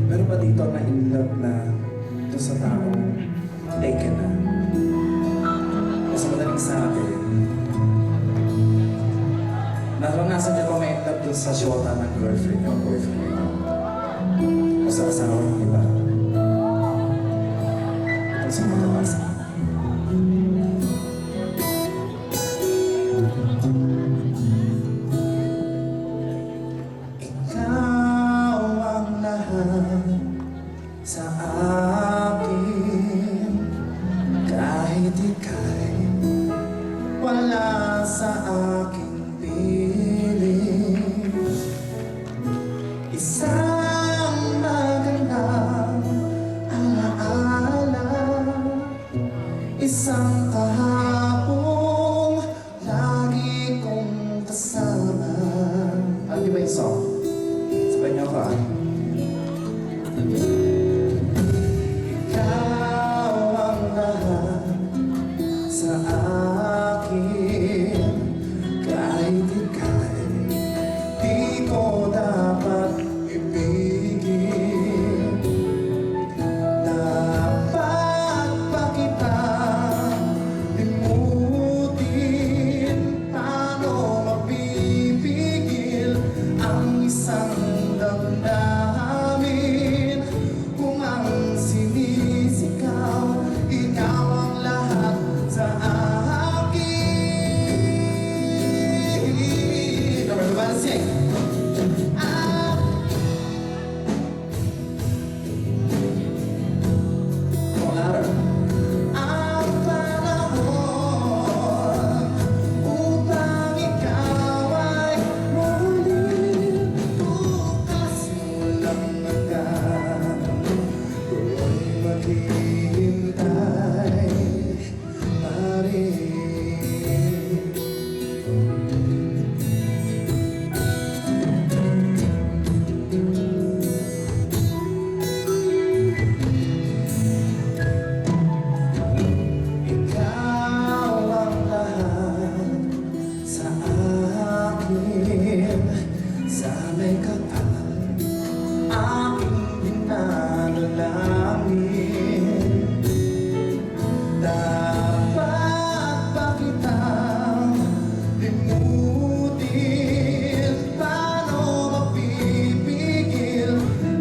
Meron ba dito na in love na doon sa taong taken na? Kasi madaling sabi, naranasan niyo ba may in love doon sa syota ng girlfriend niyo o boyfriend niyo? O sa asawa ng iba? Ito sa mga basa. Ikaw ang lahat sa akin, kahit ika'y wala sa aking piling. Isang magandang alaala, isang kahapong lagi kong kasama. Ano di ba yung song? Sabay niyo ako Ikaw ang lahat sa akin, kahit ika'y di ko dapat ibigin. Dapat pa kitang limutin, paano mapipigil ang isang damdamin kung ang sinisigaw, ikaw ang lahat sa akin. Everybody sing. Ang panahon upang ikaw ay muling bukas mo lang agad, ako'y maghihintay pa rin. Ikaw ang lahat sa akin, sana'y kapal aking dinadalangin. Dapat ba kitang limutin, paano mapipigil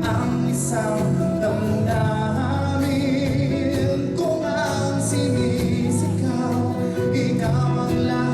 ang isang damdamin kung ang sinisigaw, ikaw ang lahat